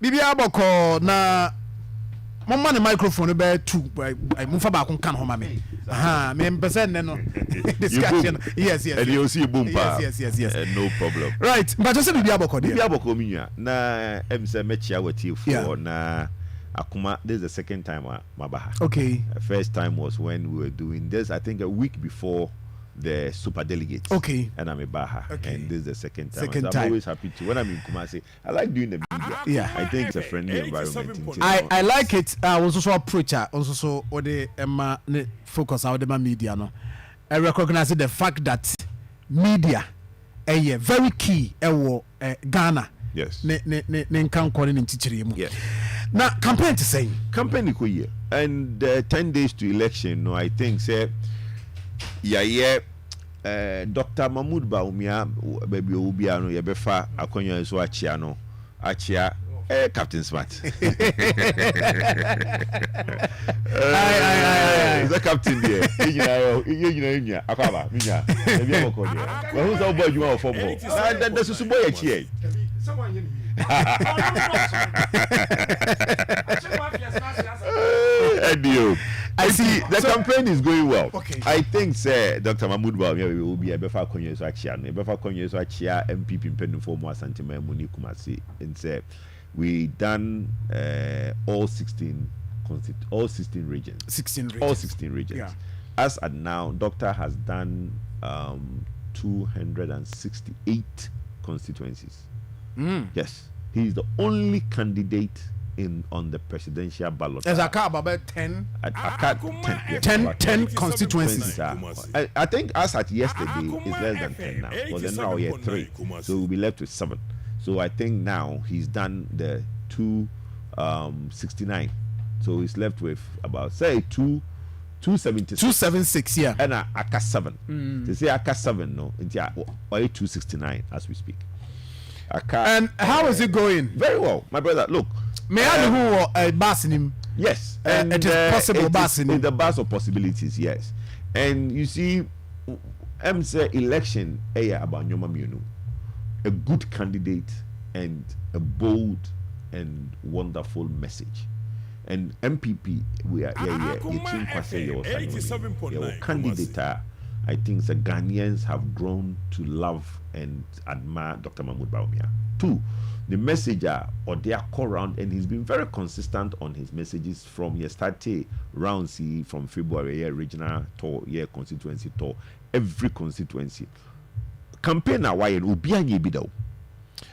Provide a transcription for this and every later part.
Bibi aboko na mama the microphone be two mfa ba kon kan ho ma me me person no discussion yes and you see boom yes no problem right but just bibi aboko minya na em say mechia wati for na Akoma. This is the second time mabaha. Okay. First time was when we were doing this, I think a week before the super delegates. Okay. And I'm a Baha. Okay. And this is the second time. Second I'm time. always happy to when I'm in Kumasi. I like doing the media. Yeah. I think it's a friendly environment. I like it. I was also a preacher. Also or the focus out the media. No, I recognize the fact that media very key. Ghana. Yes. Yes. Now campaign to say campaign and 10 days to election. No, I think say Dr. Mahmoud Baumia baby Obiano Yabefa Akonya so Achiano Achia Captain Smart. The captain there. You Akaba, Minya. But who's our boy you are for more? That's a boy here. I see the campaign is going well. Okay. I think Dr. Mahmoud Baumia will be a befa konye so achia no befa konye so achia MPP mpenu for mo Asante Muni Kumasi and say we done all 16 regions. 16 regions. All 16 regions. Yeah. As at now, Doctor has done 268 constituencies. Yes, he is the only candidate on the presidential ballot. There's a car about 10. 10 constituencies. I think as at yesterday is less than 10 now. Because now we are 3, so we'll be left with 7. So I think now he's done the 269. So he's left with about say 276. 276, yeah. And Aka 7. They say Aka 7 no. It's 269 as we speak. And how is it going? Very well, my brother. Look, may I know who bassing him? Yes, and it is possible bassing in the bus of possibilities. Yes, and you see, say election about Nyoma Mienu, a good candidate and a bold and wonderful message. And MPP, we are your candidate. I think the Ghanaians have grown to love and admire Dr. Mahmoud Baumia. 2, the messenger or their core round, and he's been very consistent on his messages from yesterday round C from February regional tour, constituency tour, every constituency. Campaign why Ubianye Bidao.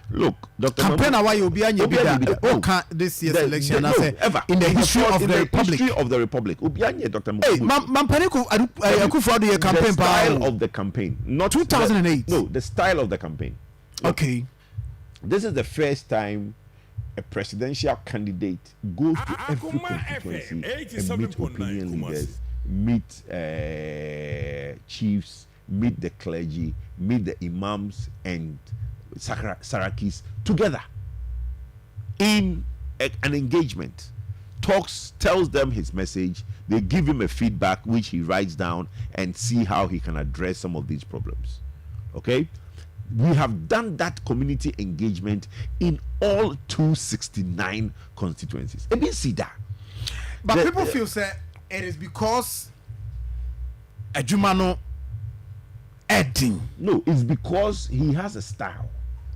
Look, Dr. Campaign why Ubianye Bidao. This year's election, ever in the history of the Republic. History of the Republic. Ubianye Dr. Hey, Mampaniku Akufo campaign. The style of the campaign, not 2008. No, the style of the campaign. Look, okay. This is the first time a presidential candidate goes to every constituency and meet opinion leaders, meet chiefs, meet the clergy, meet the imams and Sarakis together in an engagement. Talks, tells them his message, they give him a feedback which he writes down and see how he can address some of these problems. Okay? We have done that community engagement in all 269 constituencies. But people feel it is because Ajumano Edding. No, it's because he has a style.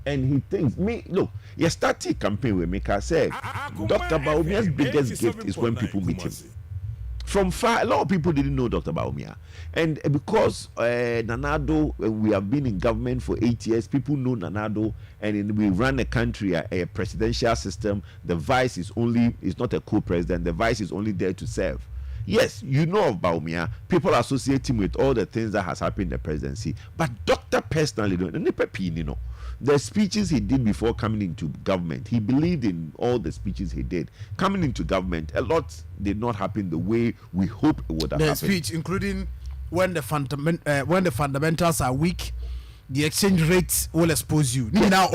And he thinks, look, you start a campaign with me, say, Dr. Baumia's biggest gift is when people meet him. From far, a lot of people didn't know Dr. Baumia. And because Nanado, we have been in government for 8 years, people know Nanado, and we run a country, a presidential system. The vice is not a co-president, the vice is only there to serve. Yes, you know of Baumia, people associate him with all the things that has happened in the presidency, but Dr. personally, the speeches he did before coming into government, he believed in all the speeches he did. Coming into government, a lot did not happen the way we hope it would have happened. The speech, including when the fundamentals are weak, the exchange rate will expose you. Now,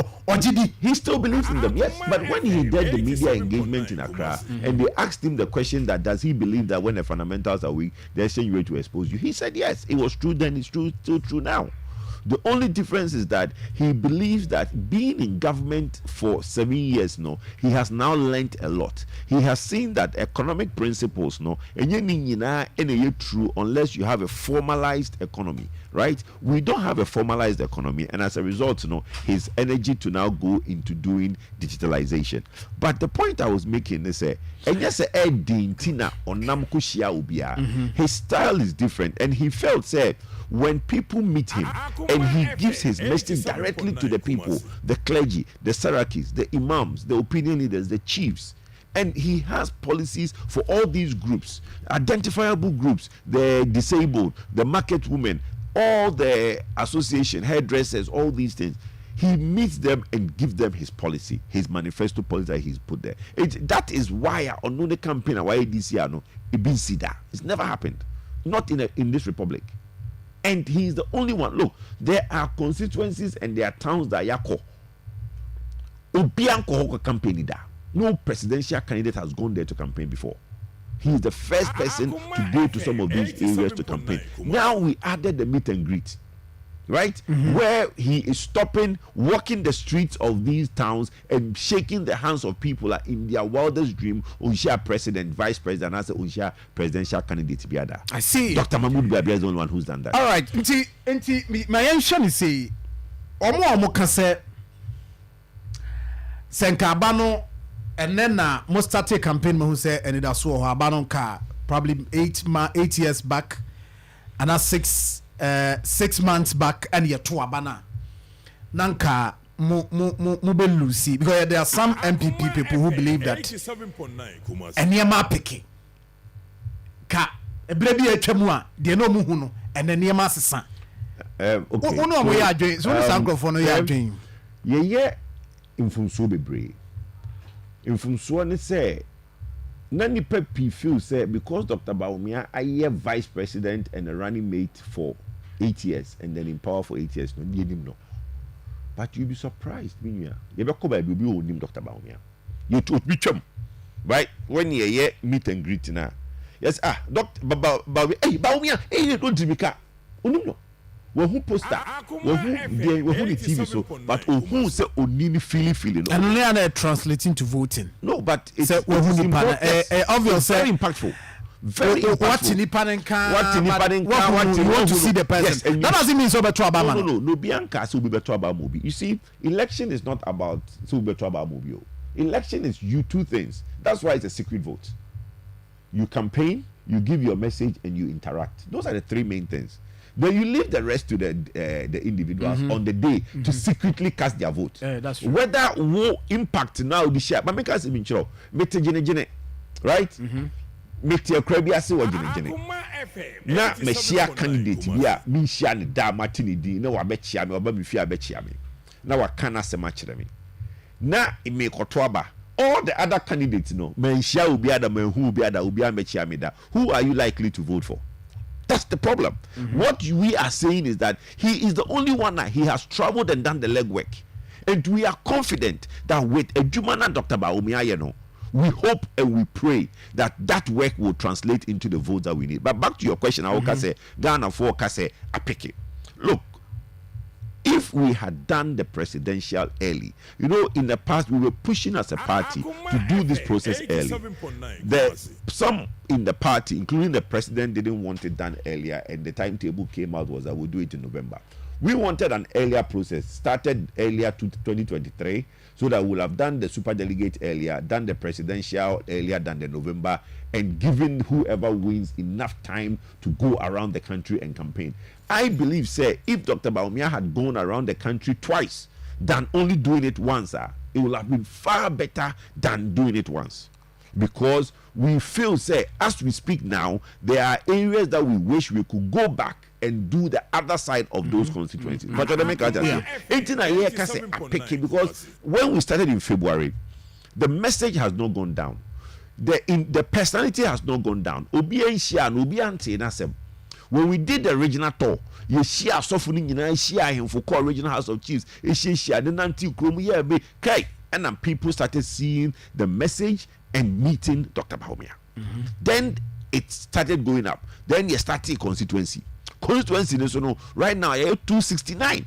he still believes in them, yes. But when he did the media engagement in Accra, and they asked him the question that does he believe that when the fundamentals are weak, the exchange rate will expose you, he said yes. It was true then, it's still true now. The only difference is that he believes that being in government for 7 years, no, he has now learned a lot. He has seen that economic principles, no, true unless you have a formalized economy, right? We don't have a formalized economy, and as a result, no, his energy to now go into doing digitalization. But the point I was making is his style is different, and he felt when people meet him and he gives his message directly to the people, the clergy, the sarakis, the imams, the opinion leaders, the chiefs, and he has policies for all these groups, identifiable groups, the disabled, the market women, all the association, hairdressers, all these things. He meets them and gives them his policy, his manifesto policy that he's put there. That is why on the campaign, why this year, no, it's never happened, not in this republic. And he's the only one. Look, there are constituencies and there are towns that yako. Obianko campaign da. No presidential candidate has gone there to campaign before. He is the first person to go to some of these areas to campaign. Now we added the meet and greet, right? Where he is stopping, walking the streets of these towns and shaking the hands of people like in their wildest dream, Unsha president, vice president, and as Unsha presidential candidate. I see. Dr. Mahmoud Babia is the only one who's done that. All right. My answer is say, Omo kase Senkabano, and then most started campaign who say and it so Abanon car probably 8 years back, and that's 6 months back, and you're to Abana. Nanka Mube Lucy, because there are some MPP people who believe that and Yama picking ka a baby a chamua, they no muhuno, and then Yama son. Okay. No, we are doing so. Sankophone, you are doing. Yeah, in Funso be brave. In Funso, they say. Nani Pepe feel say because Dr. Baumia I vice president and a running mate for 8 years and then in power for 8 years, no need him no. But you'll be surprised, Minya. You be come by be name Dr. Baumia. You told me chum, right? When you meet and greet now. Yes, Dr. Baumia, hey, don't you become no. Well, who post that? Well, who the TV so? But who say only feeling? And only are translating to voting. No, but it's obvious. Very impactful. Very impactful. What you want to see the person. That doesn't mean so better about No. Bianca so be better about movie. You see, election is not about so better about movie. Election is you two things. That's why it's a secret vote. You campaign, you give your message, and you interact. Those are the three main things. Then you leave the rest to the individuals on the day to secretly cast their vote. That's true. Whether will impact now be shared, but make us even sure. Mete jene, right? Mete your crabby or jene. Na me share candidate bia me share ne da matini di na wa bechia me oba me fia bechia me. Na wa kana se matchire me. Na me kotoaba. All the other candidates no, me share obi ada me hu obi ada obi amechia me da. Who are you likely to vote for? That's the problem. What we are saying is that he is the only one that he has traveled and done the legwork. And we are confident that with Ejumana Dr. Baumia, we hope and we pray that that work will translate into the votes that we need. But back to your question, I will say, Ghana for Kase, I pick it. Look, if we had done the presidential early, in the past we were pushing as a party to do this process early. Some in the party, including the president, didn't want it done earlier, and the timetable came out was that we'll do it in November. We wanted an earlier process, started earlier to 2023, so that we'll have done the super delegate earlier, done the presidential earlier than the November, and given whoever wins enough time to go around the country and campaign. I believe, if Dr. Baumia had gone around the country twice than only doing it once, it would have been far better than doing it once. Because we feel, as we speak now, there are areas that we wish we could go back and do the other side of those constituencies. But I make because when we started in February, the message has not gone down. The personality has not gone down. When we did the original tour, you share softening, share him for call original House of Chiefs, share the nanti krom and then people started seeing the message and meeting Dr. Baumia. Then it started going up. Then you started constituency. constituency no so no right now 269.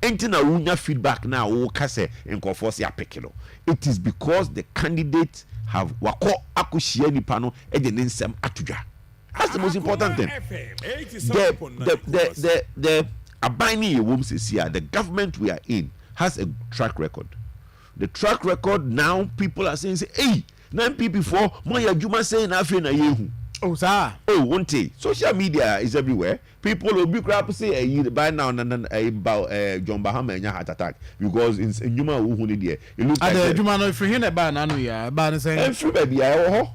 Ain't na unya feedback now o kase nkofo se apekelo. It is because the candidates have wako akushia nipa no e de nsem atudwa. That's the most important thing. The abiding the government we are in has a track record. The track record now, people are saying, hey, 9 people before, Moya Juma saying, I feel na yehu. Oh, sir. Oh, one day. Social media is everywhere. People will be crap say by now about John Mahama and heart attack because in Juma who need there. It looks like Juma no free na ba na no ya ba na say. Free baby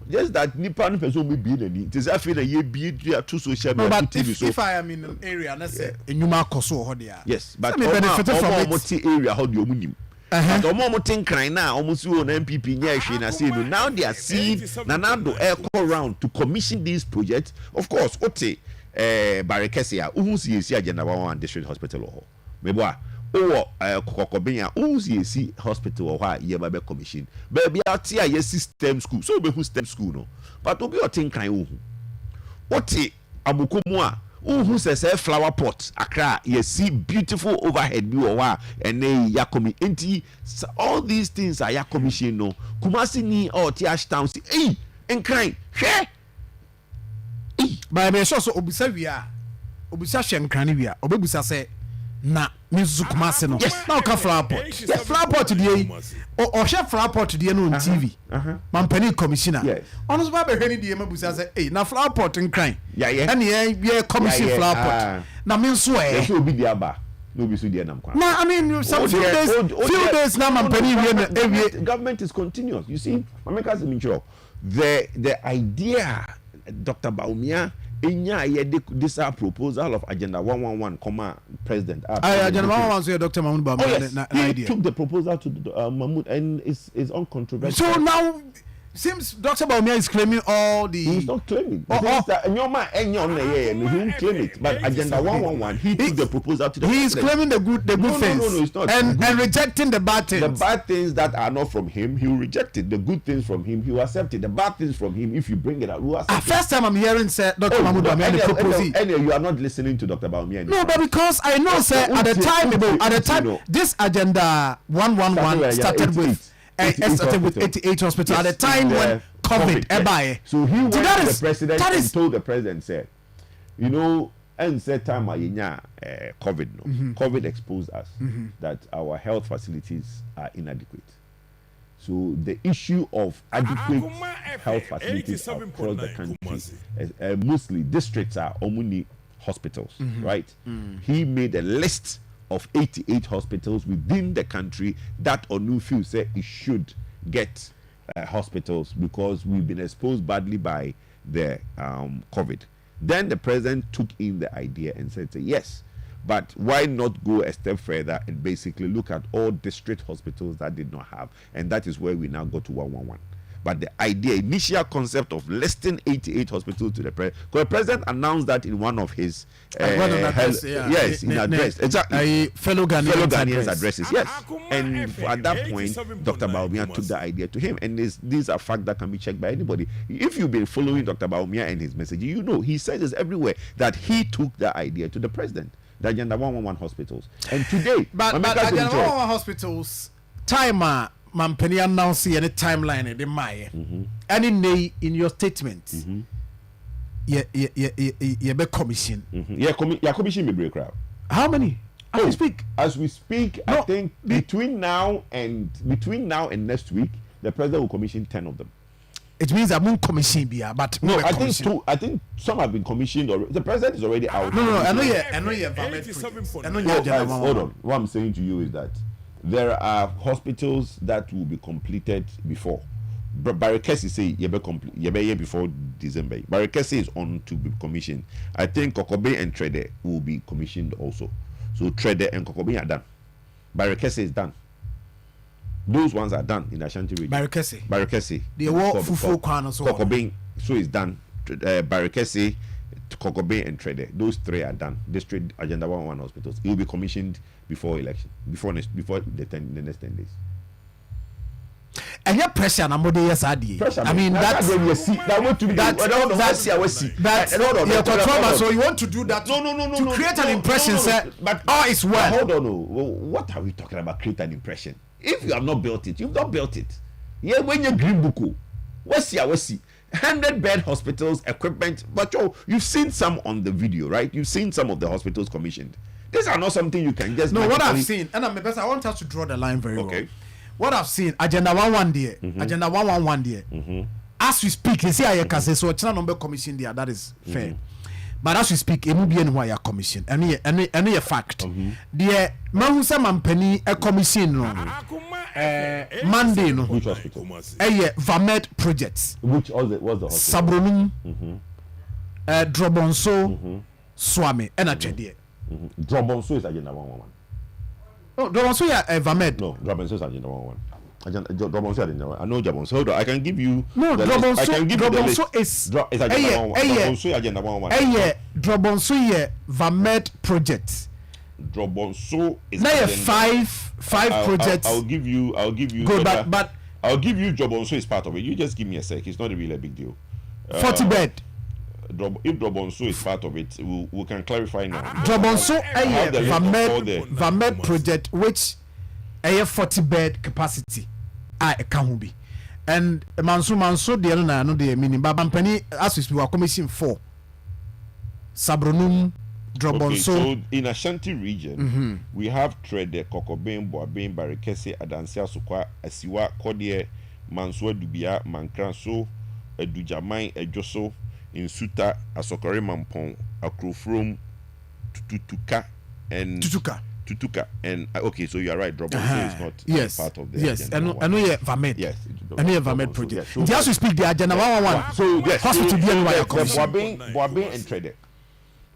just that nipa no person will be in it. Is I feel that you be to social media but TV so. If I am in an area na say Juma koso ho there. Yes, but almost area how do you munim. But almost think crying now, almost you on MPP now they are seeing Nanado air call round to commission these projects. Of course, Ote Barikesia, who's the agenda 1 district hospital or Meboa or Kokobenya, who's the hospital or why you have commission. Baby out here, yes, STEM school, so be who STEM school no. But to be a think crying Ote Abukumwa. Who says a flower pot Accra you see beautiful overhead view and yakomi enti all these things are yakomi no Kumasi ni or Tiash Town hey and crying hey by me so obisa wi a obisa hwenkrane wi a obebusa say na mizu Kumasi no na ka flower pot flower pot dey o hwe flower pot dey no on TV mampani commissioner ono so ba be hwani dey mabusa say hey na flower pot nkran and ye commission flower pot na me nso so obi dey aba no be so dey na mkwa na I mean some few days now mampani wi government is continuous you see mameka say minchiro the idea Dr. Baumia this proposal of agenda 111 comma president agenda 111 so Dr. Mahmoud Baumia he took the proposal to Mahmoud and it's uncontroversial. So now seems Dr. Baumia is claiming all the he's not claiming he won't claim it but agenda 111 he took the proposal to the he is claiming the good things no, it's not. And rejecting the bad things that are not from him he will reject it. The good things from him he will accept it. The bad things from him if you bring it out we will accept it. First time I'm hearing say Dr. Mahmoud Baumia proposing you are not listening to Dr. Baumia no but because I know say at the time this agenda 111 started with it started with 88 hospitals at the time when COVID. So he went to the president and told the president, said, you know, and said time COVID no. COVID exposed us that our health facilities are inadequate. So the issue of adequate health facilities across the country, mostly districts are only hospitals, right? He made a list of 88 hospitals within the country that Onufiu said it should get hospitals because we've been exposed badly by the COVID. Then the president took in the idea and said, yes, but why not go a step further and basically look at all district hospitals that did not have, and that is where we now go to 111. But the idea, initial concept of listing 88 hospitals to the president, because the president announced that in one of his address, exactly, fellow Ghanaians addresses, yes. And at that point, Dr. Baumia took the idea to him, and these are facts that can be checked by anybody. If you've been following Dr. Baumia and his message, you know he says this everywhere that he took the idea to the president, the agenda 111 hospitals, and today, but agenda 111 hospitals time. Mampeni announce any timeline in the Maya. Any nay in your statement. You be commission. Commission be break out. How many? As we speak, no, I think between now and next week, the president will commission 10 of them. It means I won't commission but no, I think two. I think some have been commissioned already. The president is already out. No, I know you're hold on. What I'm saying to you is that there are hospitals that will be completed before. Barikesi say yebe before December. Barikesi is on to be commissioned. I think Kokobe and Trede will be commissioned also. So Trede and Kokobe are done. Barikesi is done. Those ones are done in Ashanti region. Barikesi. The war Fufu Kwan so Kokobe so is done. Barikesi, Kokobe and Trede. Those 3 are done. District agenda 111 hospitals. It will be commissioned before election, before the next 10 days. and your pressure na mode yes adi. I mean that's so you want to do that to create an impression say but all is well. Hold on, what are we talking about? Create an impression. If you have not built it, you've not built it. Yeah, when you green book, what's 100-bed hospitals, equipment, but you've seen some on the video, right? You've seen some of the hospitals commissioned. These are not something you can just. No, what I've seen, and I want us to draw the line very well. What I've seen, agenda 11 there, agenda 111 there. As we speak, they say I can say so. It's not number commission there. That is fair. But as we speak, it will be anywhere your commission. Any a fact. The Mahusa Mampeni a commission no. Monday no. Which hospital? Vamed projects. Which was the hospital? Sabronum, Drobonso, Swami, and a Chedie. Drobonso is agenda 111. Oh, Drobonso Vamed. No, Drobonso is agenda 111. I know Drobonso. Hold on, I can give you. No, Drobonso is agenda 111. Drobonso Vamed project. Drobonso is now five projects. I'll give you. Good, but I'll give you. Drobonso is part of it. You just give me a sec. It's not really a big deal. 40 bed. If Drobonso is part of it, we can clarify now. Drobonso Vamed project, which a 40 bed capacity. I can be, and Manso the other no the meaning. But Bampani as we are commission 4. Sabronum. Okay, so in Ashanti region, we have Trede, Kokobin, Boabin, Barikese, Adansia, Sukwa, Asiwa, Kodie, Mansua, Dubia, Mankranso, Edujamai, Ejoso, Insuta, Asokore Mampong, Akrofrom, Tutuka, and Tutuka, and okay, so you are right. Drobonso is not part of the agenda. I know you Vamed. Yes, I know you Vamed project. Just to speak the agenda 111. So yes, hospital Boabin and Trede.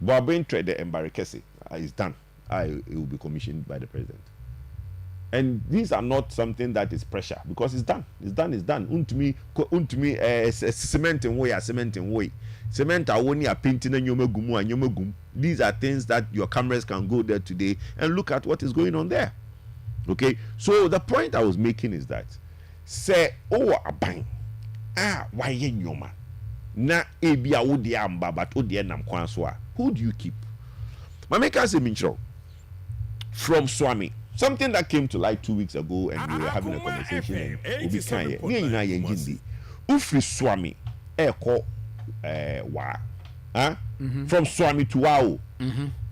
Boabin Trade and Barikese is done. It will be commissioned by the president. And these are not something that is pressure because it's done. It's done. Untumi cement and way. Cement are only a painting and yomegum. These are things that your cameras can go there today and look at what is going on there. Okay. So the point I was making is that say a bang. Why yoma? Na ebia wodi amba but odi enam kwan so a who do you keep? Mameka say minchro from Swami, something that came to light 2 weeks ago and we were having a conversation and obi kan ye me nyina ye ngindi ufri Swami eko from Swami to Wao,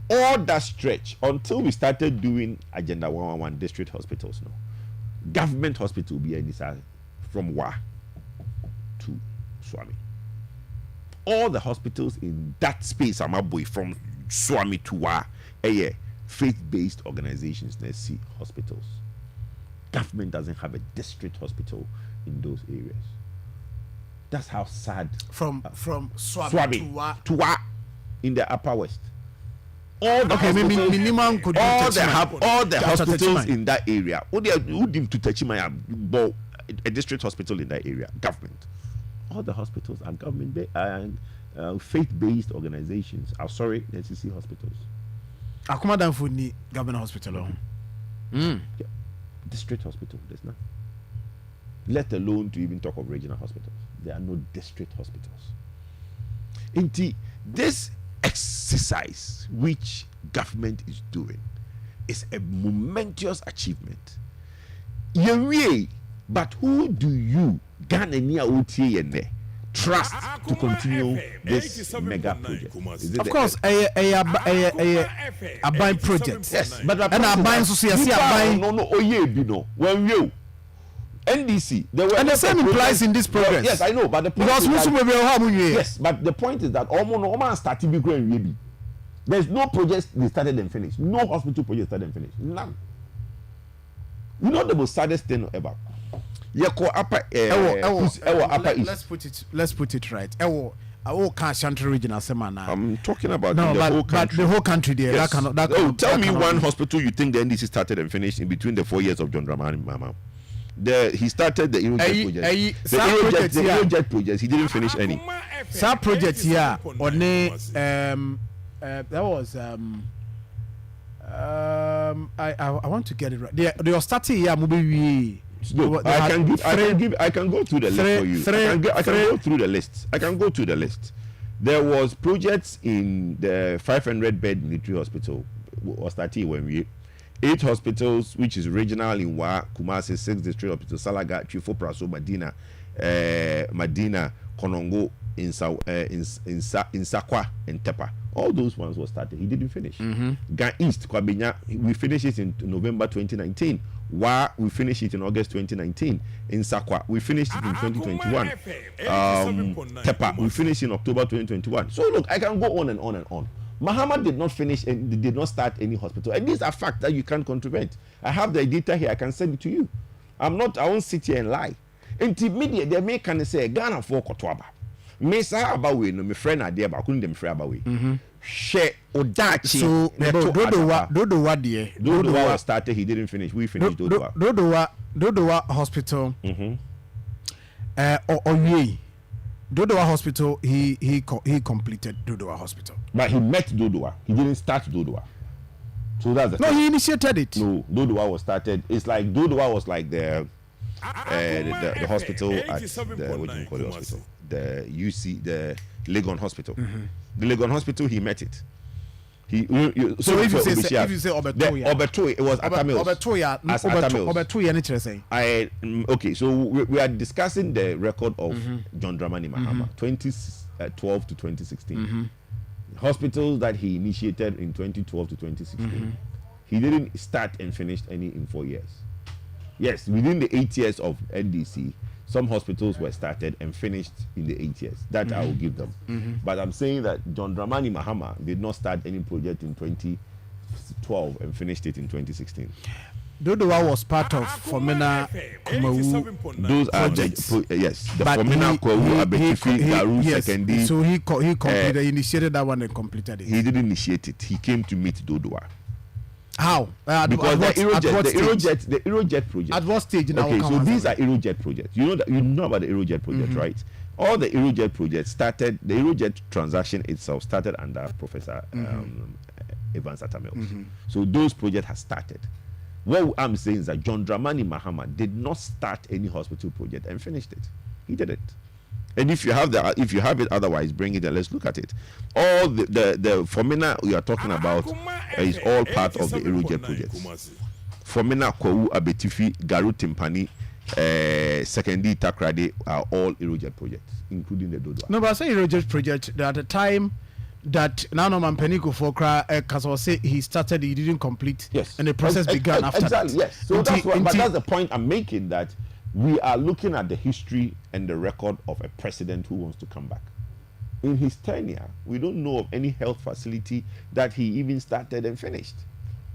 all that stretch until we started doing agenda 111 district hospitals no government hospital be any from Wa to Swami. All the hospitals in that space, Amaboy, from Swami to Wa, faith-based organizations, let's see hospitals. Government doesn't have a district hospital in those areas. That's how sad. From Swami to Wa in the Upper West. All the hospitals in that area. Who did to Techimaya a district hospital in that area? Government. All the hospitals are government faith-based organizations. NCC hospitals. Akoma Danfo ni government hospital. District hospital, there's none. Let alone to even talk of regional hospitals. There are no district hospitals. Indeed, this exercise which government is doing is a momentous achievement. But who do you trust to continue this mega project? Of course, a buying project. Yes, but and a buying society. When you NDC, and the same implies in this progress. Yes, I know, but the point because is yes, but the point is that almost started big growing. There's no project they started and finished. No hospital project started and finished. None. You know the most saddest thing ever. Let's put it right. Ashanti region I'm talking about the whole country. The whole country there. Yes. Tell me one hospital you think the NDC started and finished in between the 4 years of John Dramani Mahama. He started the Eurojet project. The Eurojet project, he didn't finish any. That project here, that was I want to get it right. They are starting here maybe Look, I can go through the list for you. I can go through the list. I can go through the list. There was projects in the 500-bed military hospital, was that when we 8 hospitals, which is regional in Wa, Kumasi, 6 district hospitals, Salaga, Chifo, Praso, Madina, Konongo, in Sakwa, and Tepa. All those ones were started. He didn't finish. Gan East, Kwabenya, we finished it in November 2019. Wa, we finished it in August 2019. In Sakwa, we finished it in 2021. Tepa, we finished in October 2021. So look, I can go on and on and on. Mahama did not finish and did not start any hospital. And these are facts that you can't controvert. I have the data here. I can send it to you. I won't sit here and lie. In media, they may kind of say Ghana for Kotwaba. Me say about we no me friend idea ba kun dem friend about we. Share odachi. So Dodowa there. Dodowa started, he didn't finish. We finished Dodowa Hospital. Dodowa Hospital, he completed Dodowa Hospital. But he met Dodowa. He didn't start Dodowa. So that's the thing. He initiated it. No, Dodowa was started. It's like Dodowa was like the hospital at the what do you call the hospital? The UC, the Legon Hospital. The Legon Hospital, he met it. So if you say Obertoya, it was Obertoya. Okay, so we are discussing the record of John Dramani Mahama, 2012 to 2016. Hospitals that he initiated in 2012 to 2016. He didn't start and finish any in 4 years. Yes, within the 8 years of NDC, some hospitals were started and finished in the 8 years. That I will give them. But I'm saying that John Dramani Mahama did not start any project in 2012 and finished it in 2016. Dodowa was part of Fomena Kumawu. Those are the Fomena Kumawu Abetifi Garu Sekendi. So he completed, initiated that one and completed it. He didn't initiate it. He came to meet Dodowa. How? Because the Aerojet project. At what stage? Okay, so these are Aerojet projects. You know about the Aerojet project, right? All the Aerojet projects started. The Aerojet transaction itself started under Professor Evans Atamils. So those projects have started. What I'm saying is that John Dramani Mahama did not start any hospital project and finished it. He didn't. And if you have it, otherwise bring it and let's look at it. All the Fomena we are talking about is all part of the Aerojet projects. Fomena Kwawu Abetifi Garu Timpani Sekendi Takrade are all Aerojet projects, including the Dodowa. No, but I say Aerojet project at the time that Nano Mampeniko Fokra Kaso say he started, he didn't complete. Yes. And the process began after exactly, that. Yes. So that's the point I'm making, that we are looking at the history and the record of a president who wants to come back. In his tenure, we don't know of any health facility that he even started and finished.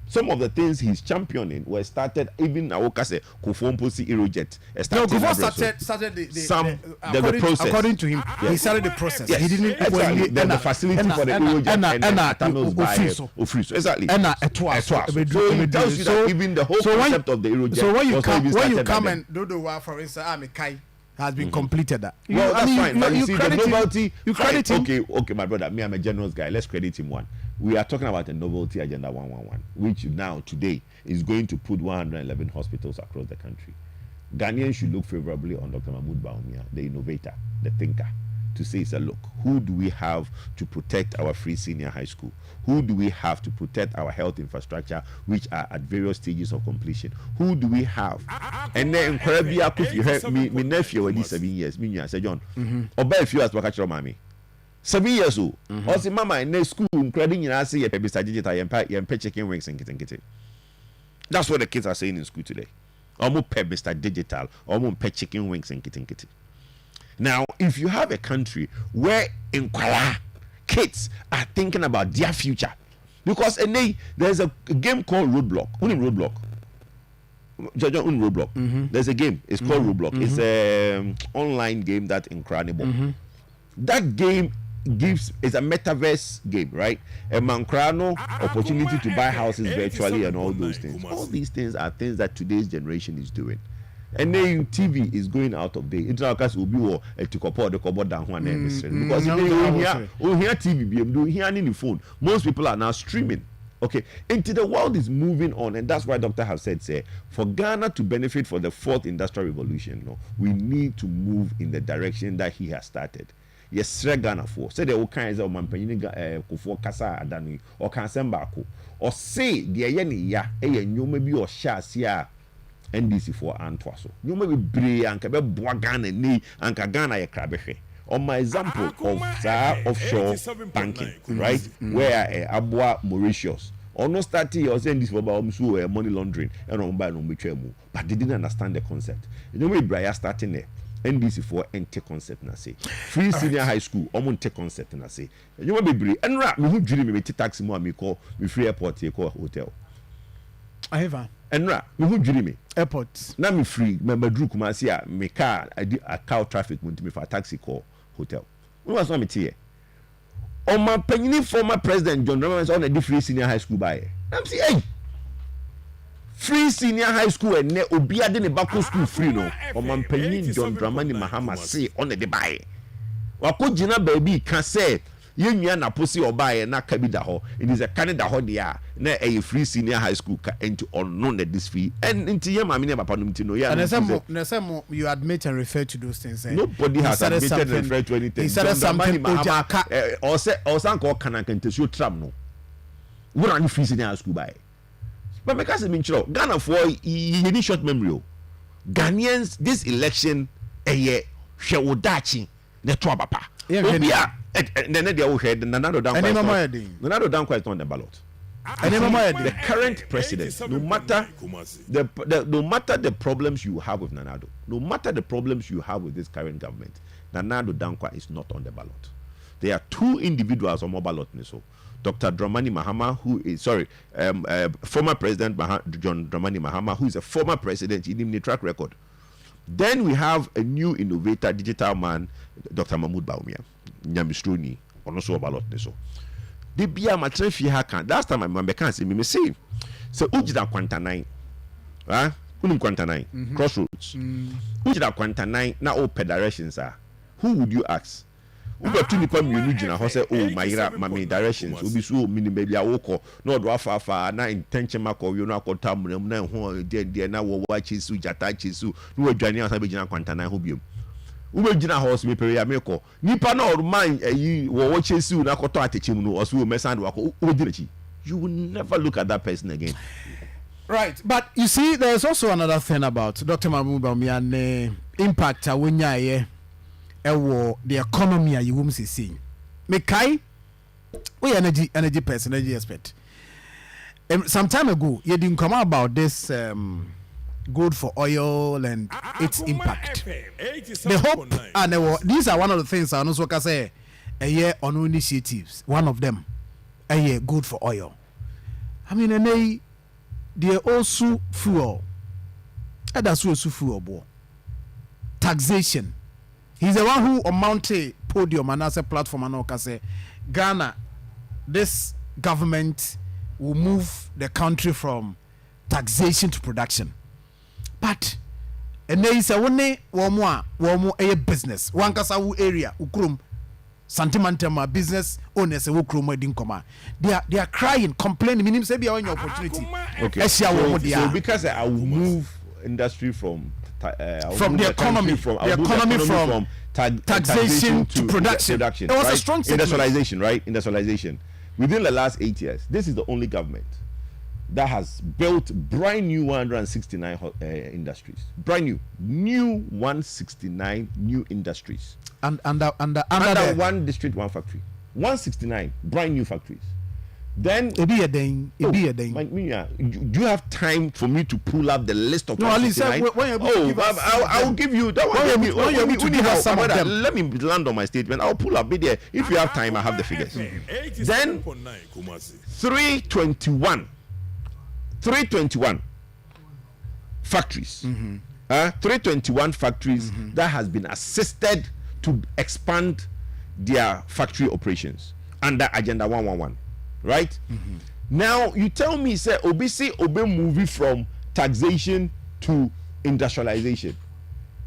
Some of the things he's championing were started even Nawokase Kufomposi Aerojet. No, Kufo started the process. According to him, he started the process. Yes. He didn't the facility for the Aerojet and Ofriso. Exactly. So it tells you that even the whole concept of the Aerojet. So when you come and Dodowa, for instance, Kai has been completed. That. Well, that's fine. But you see, the novelty. You credit him. Okay, my brother. Me, I'm a generous guy. Let's credit him one. We are talking about a novelty agenda 111, which now today is going to put 111 hospitals across the country. Ghanaians should look favorably on Dr. Mahmoud Bawumia, the innovator, the thinker, to say, look, who do we have to protect our free senior high school? Who do we have to protect our health infrastructure, which are at various stages of completion? Who do we have? And then, if you heard me nephew already 7 years, me, I said, John, obey a few as Wakachro Mami. 7 years old. Also, mama in the school, including you, I say, Mr. Digital, and pay chicken wings and kitty. That's what the kids are saying in school today. Almost pay Mr. Digital, almost pay chicken wings and kitty. Now, if you have a country where kids are thinking about their future, because there's a game called Roadblock. Roadblock. There's a game. It's called Roadblock. It's an online game that incredible. That game is a metaverse game, right? A Mancrano opportunity to buy houses virtually and all those things. All these things are things that today's generation is doing. And then TV is going out of date. Interactions will be a tikopo the kobo down one because you hear TV, you hear on the phone. Most people are now streaming. Okay, into the world is moving on, and that's why Doctor have said, say, for Ghana to benefit for the fourth industrial revolution, no, we need to move in the direction that he has started. Yes, Ghana for say the all kinds of mampany kufo kasa adani or kansembako or say the yeni ya nyoma bi or shasia NDC for antwaso. Nyoma bi bre anka be boa Ghana ni anka Ghana ye krabehe. On my example of offshore banking, right? Where Abua Mauritius or no starting or saying this for money laundering and on by no but they didn't understand the concept. You know, we Brian starting there. NDC for NT concept na say free senior high school take concept na say you want be brave and rap me who dream me taxi mo me call me free airport here call hotel I have and rap me who dream me airport na me free me madru kuma see me car I did a car traffic me for taxi call hotel we was not me here on my penny former president John Dramani on a free senior high school by I'm say hey free senior high school and ne obia de ne bako school free no o man panyin John Dramani Mahama say on the buy wako gina baby can say yenua na posi obaye na ka bi da ho it is a Canada ho dia na a free senior high school ka enti on this fee and into ye mama ne papa no mti no ya and some you admit and refer to those things nobody has admitted and referred to anything he said something or say or san ko kana kan te so tram no we run free senior high school by. But because I'm in Ghana for any short memory, Ghanaians this election a year shewodachi the twabapa. Yeah, and then they will head Nanado down quite on the ballot. The current president, no matter the problems you have with Nanado, no matter the problems you have with this current government, Nanado Dankwa is not on the ballot. There are two individuals on mobile ballot. So Dr. Dramani Mahama, who is former President John Dramani Mahama, who is a former president in the track record. Then we have a new innovator, digital man, Dr. Mahmoud Baumia, Nyamistroni, also ballot. So the Bia Matrefi Hakan. Last time I remember, can't see me say, so Ujida Quantanine, Quantanine, Crossroads, Ujida Quantanine. Now all directions are. Who would you ask? Uber to become union and say, oh, my directions will be so mini baby. I walk no do far na intention mako you know tam na ho de na wo wachi su jata chi su no adwane asa be gina kwanta na ho biom ube gina house me pere ya meko nipa na man yi wo wachi su na koto atechim no oso me sand wako o gina you will never look at that person again. Right, but you see there's also another thing about Dr. Mahmoud Bawumia impact awunya ewo the economy you wum see me kai we energy person, energy expert. Some time ago you didn't come about this good for oil and its impact. The hope and these are one of the things I also can say a year on initiatives. One of them a year good for oil. I mean and they also fuel. And that's also fuel bo. Taxation. He's the one who mounted podium and as a platform and can say Ghana, this government will move the country from taxation to production. But and there is a one a business. One kasawu area ukrum santimantema business owners ukrum dinkoma. They are crying, complaining. Meaning say be your opportunity. Okay. So because I will move industry from the economy from taxation to production. There was right? a strong industrialization, right? Industrialization. Within the last 8 years, this is the only government that has built brand new 169 industries. Brand new 169 new industries. And under one district, one factory. 169 brand new factories. Then it be a thing. Do you have time for me to pull up the list of? No, at least I will give you that one. Let me land on my statement. I'll pull up there. If you have time, I have the figures. Then 321 factories. 321 factories that has been assisted to expand their factory operations under Agenda 111. Right? Now you tell me, say obisi obe moving from taxation to industrialization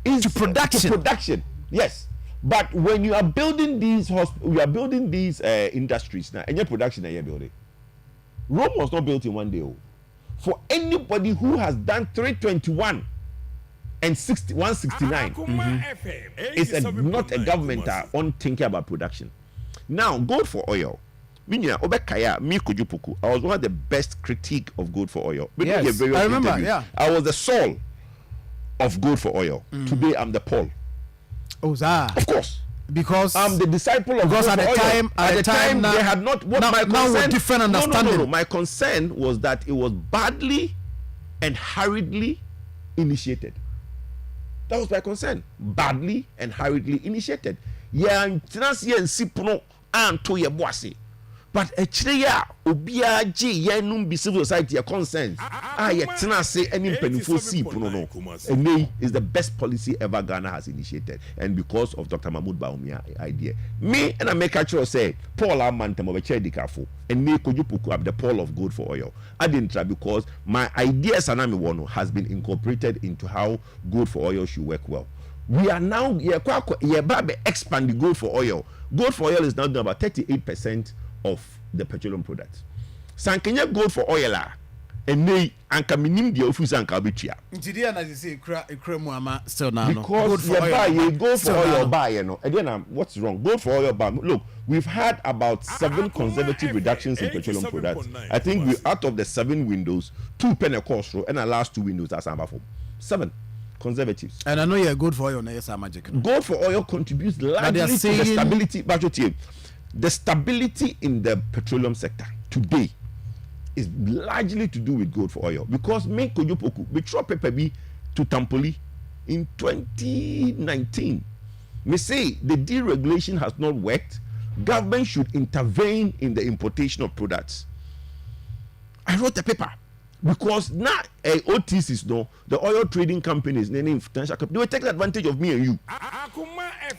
to production. Yes, but when you are building these industries now, and your production that you're building, Rome was not built in one day. For anybody who has done 321 and 169, not a government on thinking about production. Now, gold for oil. I was one of the best critique of gold for oil. Yes, I remember. Interview. Yeah, I was the soul of gold for oil. Today, I'm the Paul. Oh, that. Of course. Because I'm the disciple of because gold at for the oil. time, At the time, now, they had not. What now, my now concern? with different understanding. No. My concern was that it was badly and hurriedly initiated. That was my concern. Badly and hurriedly initiated. Yeah, but actually, obia ji yenum bi civil society concerns. Yetna say any penifo see no. And is the best policy ever Ghana has initiated, and because of Dr. Mahmoud Bawumia idea. Me and I make actually say Paul Amantem of a Chedikafo and me Kojupuku am the Paul of gold for oil. I didn't try because my idea Sanami Wono has been incorporated into how gold for oil should work well. We are now expand the gold for oil. Gold for oil is now doing about 38% of the petroleum products. Sankenya gold for oil and they anka minim the office anka betia. Intidia na say ekra mu ama still now. Because gold for oil buy again what's wrong? Gold for oil buy. Look, we've had about 7 conservative reductions in petroleum products. I think we out of the 7 windows, 2 Pentecost row and the last 2 windows are samba for 7 conservatives. And I know you're good for oil na yes magic. Gold for oil contributes largely to the stability budget. The stability in the petroleum sector today is largely to do with gold for oil because me Kojupoku we throw paper B to Tampoli in 2019. Me say the deregulation has not worked. Government should intervene in the importation of products. I wrote the paper because now OTCs, no, the oil trading companies, they will take advantage of me and you.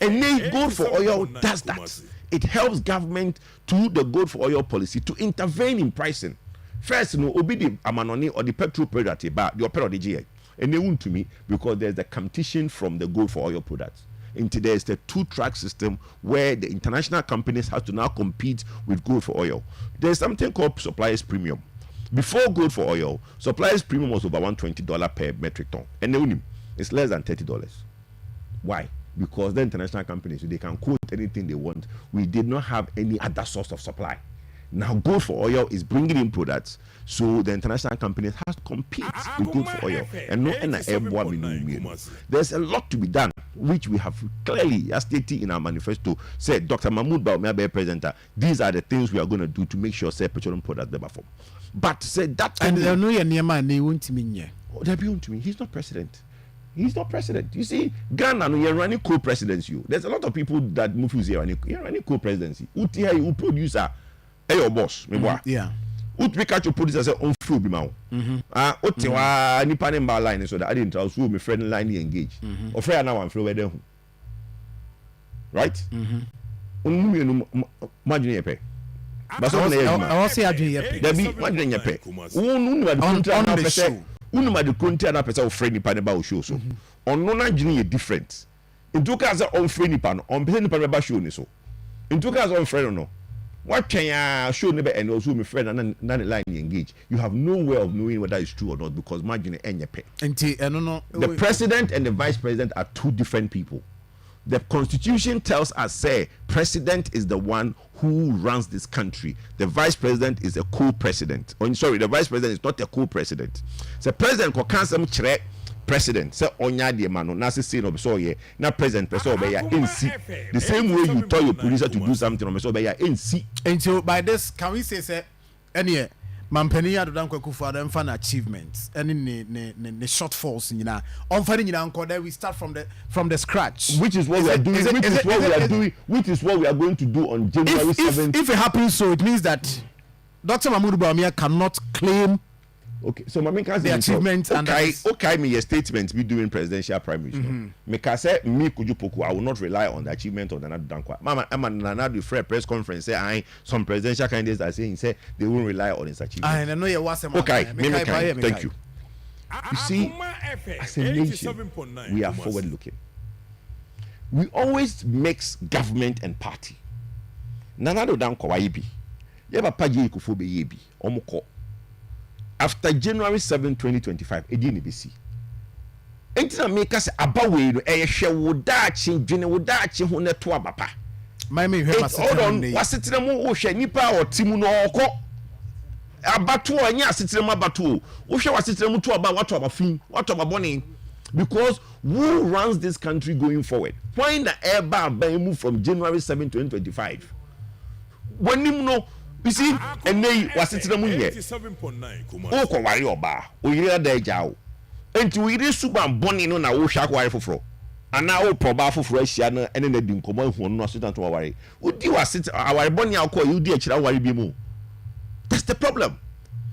And then gold for oil does that. It helps government to the gold for oil policy to intervene in pricing. First, no, obi the amanoni or the petrol product, but the opera the GA. And they won't to me because there's the competition from the gold for oil products. Into there's the 2-track system where the international companies have to now compete with gold for oil. There's something called suppliers premium. Before gold for oil, suppliers premium was over $120 per metric ton. And it's less than $30. Why? Because the international companies, they can quote anything they want. We did not have any other source of supply. Now gold for oil is bringing in products, so the international companies have to compete with gold for oil. And no, there's a lot to be done, which we have clearly stated in our manifesto. Said Dr. Mahmoud Bawumia presenter. These are the things we are going to do to make sure petroleum products never form. But said that and they know your name and they won't mean they're beyond to me. He's not president. He's not president. You see, Ghana, no, you're running co-presidency. There's a lot of people that move here. You're running co-presidency. Who producer? Hey, your boss. Yeah. Who pick out your producer? Say on full be now. Otewa ni panem ba line so that I didn't tell you my friend line engage. Or friend now I'm free where them. Right? Imagine yepe. But so I was say yepe. There be imagine yepe. On the show. Unuma the country and person friend nipa ba show so on no na gini different into case on friend nipa no on person nipa ba show ni so into case on friend no what can ya show never and also my friend and the line engage. You have no way of knowing whether it's true or not because margin enyepe. The president and the vice president are 2 different people. The constitution tells us say president is the one who runs this country. The vice president is a co-president. The vice president is not a co-president. The president can cancel chere president. Say onya de mano na say no so ye na president person be ya NC. The same way you tell your producer to do something no so be ya NC. And so by this can we say any Mampeni adodan kwakufu adam fan achievements and in the shortfalls on finding there we start from the scratch, which is what we are doing, which is what we are going to do on January 7th. If it happens, so it means that Dr. Mahmoud Bawumia cannot claim so my main the achievements and me your statements be doing presidential primaries. Me say me Kojupoku I will not rely on the achievement of Nana Dankwa. Mama Nana the Fred press conference say some presidential candidates are saying say they won't rely on his achievement. I know you was thank you. You see, as a nation, we are forward looking. We always mix government and party. Nana Dankwa waibi. ye papa je ikufo be ye bi omko after January 7 2025 edi ne besi enti na make us abawe no hwe wo daachi dwene wo daachi ho neto abapa my me hwe masetena ne wasetena mu wo hwe nipa otimu no okọ abato anya asetena mu abato wo hwe wasetena mu to aba wato abafin wato ababone because who runs this country going forward when the airbar move from January 7 2025 when him no you see enei wasetena mu ye 87.9 o ko ware oba o yire da ejawo enti o yire suban bone no na wo hwa ko ware foforo ana o proba foforo ahia no ene na di nkomo hu no so tanto ware odi waset aware bone akọ you di akira ware bi mu. That's the problem.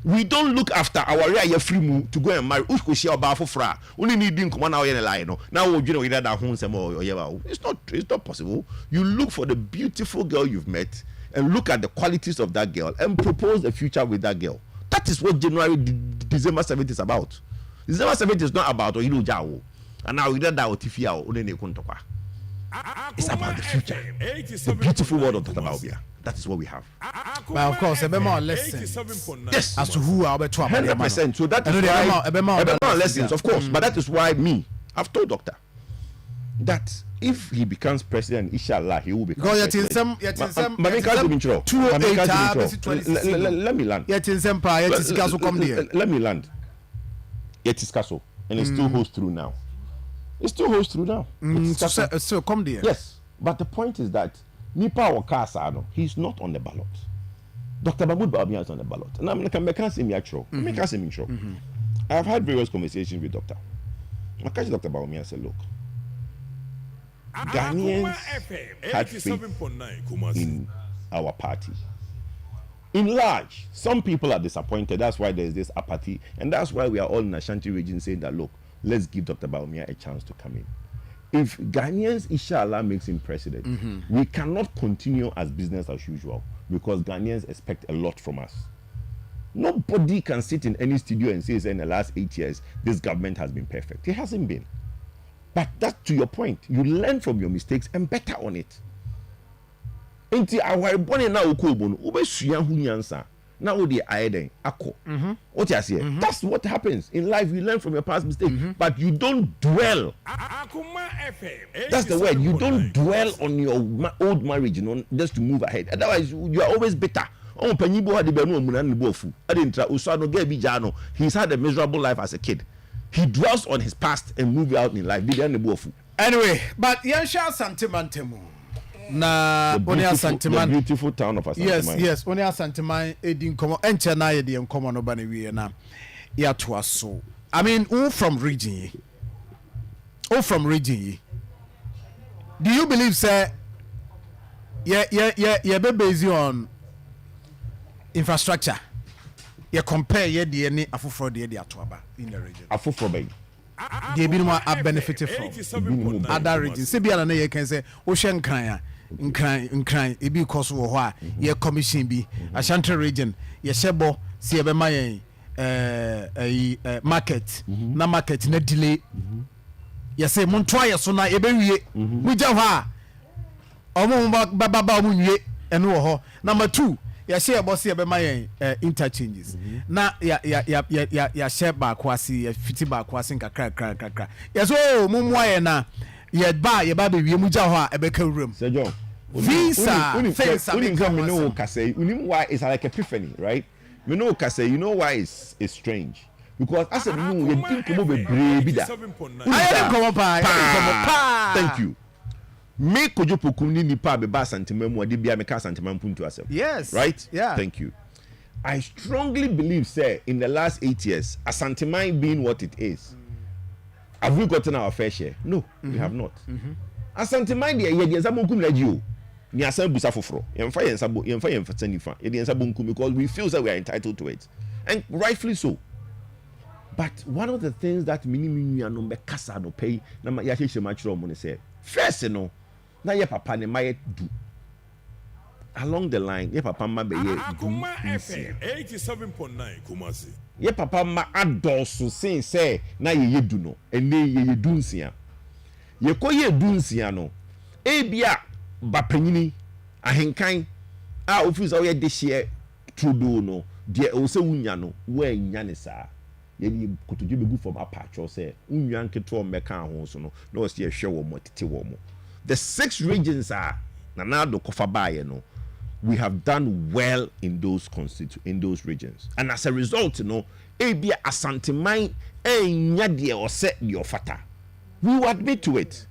We don't look after our area free move to go and marry. Ushkoshi oba foforo only need di nkomo na wo ye na lie no na wo dwene o yire da ho nsem o ye ba. It's not possible. You look for the beautiful girl you've met and look at the qualities of that girl and propose a future with that girl. That is what December 7th is about. December 7th is not about Jawo. And now we did that Otifia or Kuntokwa. It's about the future. The beautiful world of Tatabawia. That is what we have. Well, of course, a bit more lessons. Yes. As to who are 100%. So that is why a bit more lessons, of course. But that is why I've told Doctor that if he becomes president, inshallah, he will become president. Let me land. Let me land. Yet is Castle, and it still holds through now. It still holds through now. So come there. Yes, but the point is that Nipa or Kasano, he's not on the ballot. Dr. Mahmoud Bawumia is on the ballot, and I can't say me actual. I can't say me sure. I have had various conversations with Doctor. I catch Dr. Bawumia and say, look. Ghanaians had faith in our party. In large, some people are disappointed. That's why there's this apathy. And that's why we are all in Ashanti region saying that, look, let's give Dr. Bawumia a chance to come in. If Ghanaians, inshallah, makes him president, we cannot continue as business as usual because Ghanaians expect a lot from us. Nobody can sit in any studio and say in the last 8 years, this government has been perfect. It hasn't been. But that's to your point. You learn from your mistakes and better on it. Enti aware bone na okobo no obesua hu nyansa na wo de ayeden akọ. What you say? That's what happens in life. You learn from your past mistakes, but you don't dwell. That's the word. You don't dwell on your old marriage, just to move ahead. Otherwise, you are always bitter. Oh, Panyibo had the benu omuna ni bofu. Adintra usano gebi jano. He's had a miserable life as a kid. He dwells on his past and moves out in life. Anyway, but Yansha Santimantemu. Na only Santiman. The beautiful town of Ashanti. Yes, only Santiman Edin Como and Chennai the Akoma no bani na ya to us so. I mean, all from region. All from region. Do you believe, sir? Yeah, be based on infrastructure. You compare ye the any afufro the atoaba in the region. Afufro bay. They be more benefited from other regions. Sebia na ye can say ocean kran nkran e bi cost wo ho a ye commission bi Ashanti region ye shebo se ye be ma market na market na delay ye say monto aye so na e be wie muja ho a omo baba mu nwie eno wo ho. Number 2 ya share boss ya be ma interchanges na ya share back kwasi ya fiti back kwasi kakra ya so mumu aye na ya ba be wie muja ho a e be ka wuram Sejo visa me know kase unim why it's like epiphany, right? Me know kase, you know why it's strange because as a no you think mo be brebi da thank you. Me kojopokum ni nipa be ba santimamu ade bia me ka santimampu ntu asem. Yes. Right? Yeah. Thank you. I strongly believe, sir, in the last 8 years, Asantimai being what it is, have we gotten our fair share? No, we have not. Asantimai de ye de nsabu nkum radio. Ni asan busa foforo. Yemfa yemfa tanifa. Ye de nsabu nkum because we feel that we are entitled to it. And rightfully so. But one of the things that mini no be kasa no pay na ya hye machiro mo ne say, first no na ye papa ne maye do along the line ye papa ma be ye Akoma FM 87.9 Kumasi ye papa ma adosu say na ye du no ene ye du nsia ye ko ye du nsia no e bia ba panyini ahenkan a ofiza wo ye de hye Trudeau no deɛ ɔsɛ wunya no wɔanya ne saa yɛde kotodwe bɛgu fam apatwɔ sɛ wunua nketewa mmɛka ho so no na ɔsɛ yɛhwɛ wɔ mo tete wɔ mo the 6 regions are nanado kofa baayɛ no we have done well in those regions and as a result no ebia asanteman enya deɛ ɔsɛ deɛ ɔfata we will admit to it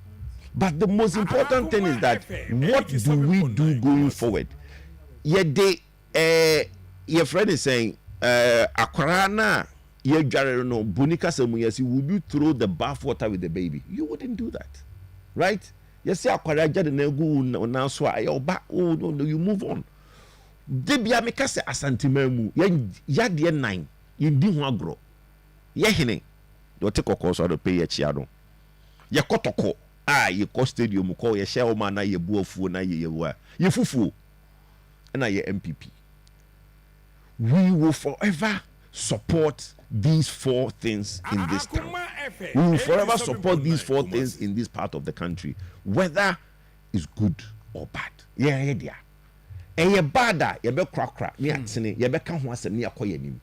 but the most important thing is that what do we do going forward yɛde your friend is saying akwara na yɛdware no bonika sɛmu yɛsi would you throw the bath water with the baby you wouldn't do that right yɛsi akwara gyade na egu na so a ɔba oh no you move on debia meka sɛ asanteman mu yadeɛ nan yɛndi ho agorɔ yɛhene dɔte kɔkɔɔ so adɔpɛ yɛkyia no yɛkɔtɔkɔ a yɛkɔ stadium kɔ yɛhyɛ wo ma na yɛbu afuo na yɛyɛwa yɛfufuo na yɛ MPP we will forever support these 4 things in this town. We will forever support these 4 things in this part of the country, whether it's good or bad. Yeah. Eye bada yebe krakra ni atene yebe ka ho asem ni akoye nim.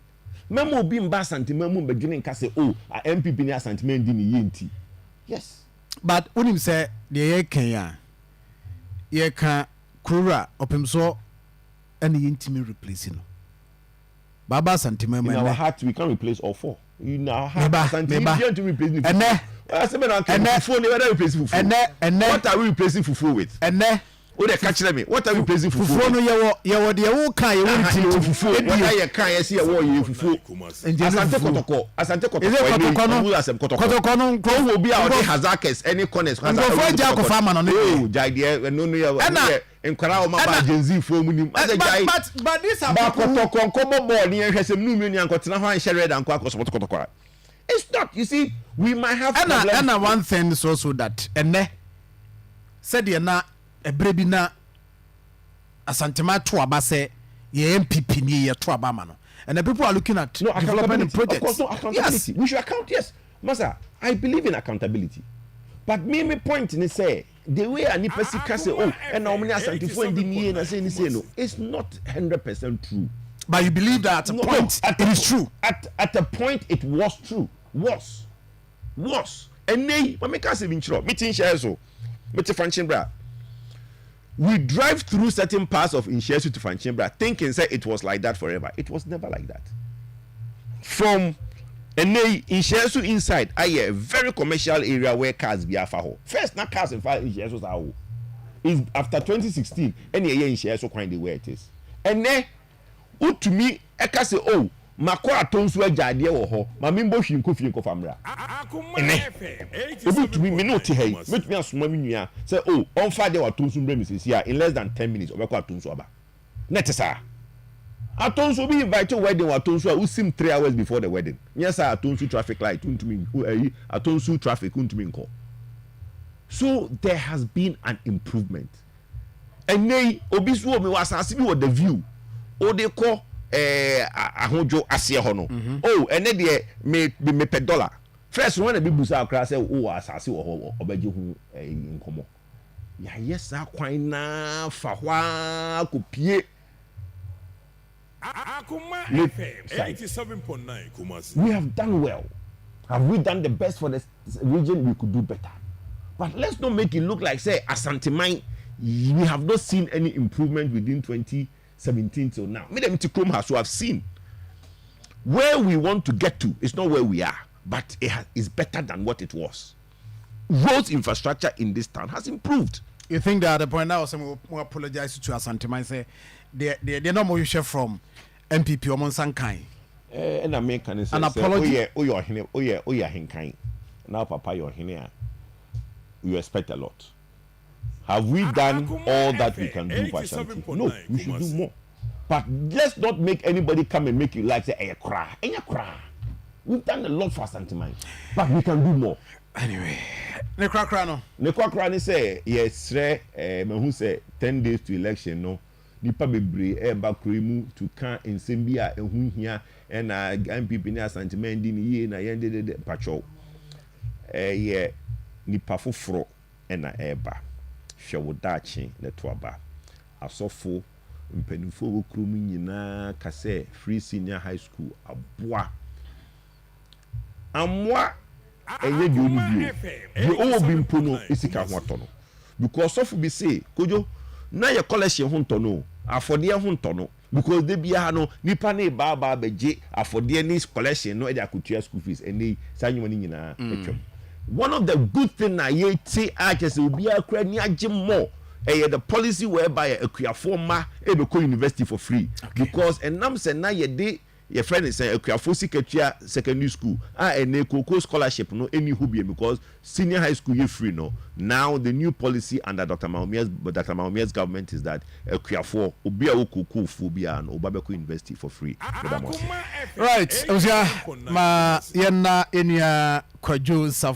Memo obi mba santima mu mbadwene nka se oh a MPP ni asantima ndi ni yenti. Yes. But unim say the ye kan ya ye kan krura opemso any yentimi replace no. Baba santima mu in our heart we can replace all 4. In our heart santima you to replace me. And what are we replacing fufu with? And what they catch me? What are we replacing fufu? Fufu no ye the who kan ye won fufu. What are you kan ye see ye fufu? Asante kotoko no asem kotoko no nko wo bi a odi hazakes any corners nko fo ja ko farmer no no jai de no ye enkwara o ma ba genzi fo mu nim as jai but this are kotoko nko bobo ni hwesem nu mi ni ankotena ho an share da nko akoso kotoko. It's not, you see, we might have and one thing is also that said ye na ebrebi na asantema to aba say ye MPP ni ye to aba ma no and the people are looking at development projects. Of course, no accountability. Yes. We should account. Yes, Master, I believe in accountability, but me point in say the way a nipa sika say oh and how many asantifo ndi ni na say no, it's not 100% true. But you believe that at a point it is true. At a point it was true. Was and nay but make us even sure meeting shares so meeting function bra we drive through certain parts of Inshesu to function bra thinking say it was like that forever. It was never like that. From and nay Inshesu inside a very commercial area where cars be afaho first na cars in fact Inshesu are is after 2016 any year Inshesu kind the way it is and then to me eka say oh makọ atonso agyaade wo ho ma membo hwinko fienko famra ene obi tumi me no te hai metumi asoma me nua say oh on fa de watonso mbra misisi a in less than 10 minutes obekọ atonso aba net sa atonso be invite wedding watonso a usim 3 hours before the wedding yes atonso traffic light untumi atonso traffic untumi nko. So there has been an improvement ene obi so o me wasase bi with the view o de ko ahojo asie ho no oh ene de me $1 first one be busa akra say oh asase wo ho obaje hu nkomo ya yes akwan na fa hwa kopie Akoma FM 87.9 Kumasi. We have done well. Have we done the best for the region? We could do better, but let's not make it look like say Asanteman we have not seen any improvement within 2017 till now. Me dem to Chrome has so I've seen where we want to get to. It's not where we are, but it's better than what it was. Roads infrastructure in this town has improved. You think that at the point now some will apologize to Asante say they're not more share from MPP or Monsankai. And I make an apology. Oh yeah, hinkai. Now Papa you're here. You expect a lot. Have we done all that we can do for Ashanti? No, we should do more. But let's not make anybody come and make you like say cry. We've done a lot for Ashanti, but we can do more. Anyway, ne kwakra no say yes mehu say 10 days to election no nipa bebre ba kremu to kan ensem bi a ehu hia na MPP ni Ashanti ndi ni ye na yende pacho ye nipa foforo na eba hwe wodachi na to aba asofo mpanimfo wɔ kurom nyinaa ka sɛ free senior high school aboa amoa ɛnyɛ deɛ ɔmu bio deɛ ɔwɔ bi mpo no esika ho atɔ no because sɔfo bi say kojo na yɛ collection ho ntɔ no afɔdeɛ ho ntɔ no because de bia no nipa ne ba bɛgye afɔdeɛ ne collection no ɛde akotua school fees ɛne saa nyuma ne nyinaa atwam one of the good thing na ye ti akyɛ sɛ obi akora ni agye more the policy whereby akuafo ma ebeko university for free because enam sɛ na yɛde your friend is saying akuafo sikatua secondary school ene koko scholarship no any who be because senior high school you free no now the new policy under Dr. Mahomia's government is that akuafo obi a koko phobia no obabeko university for free right osia ma yena enia kwajo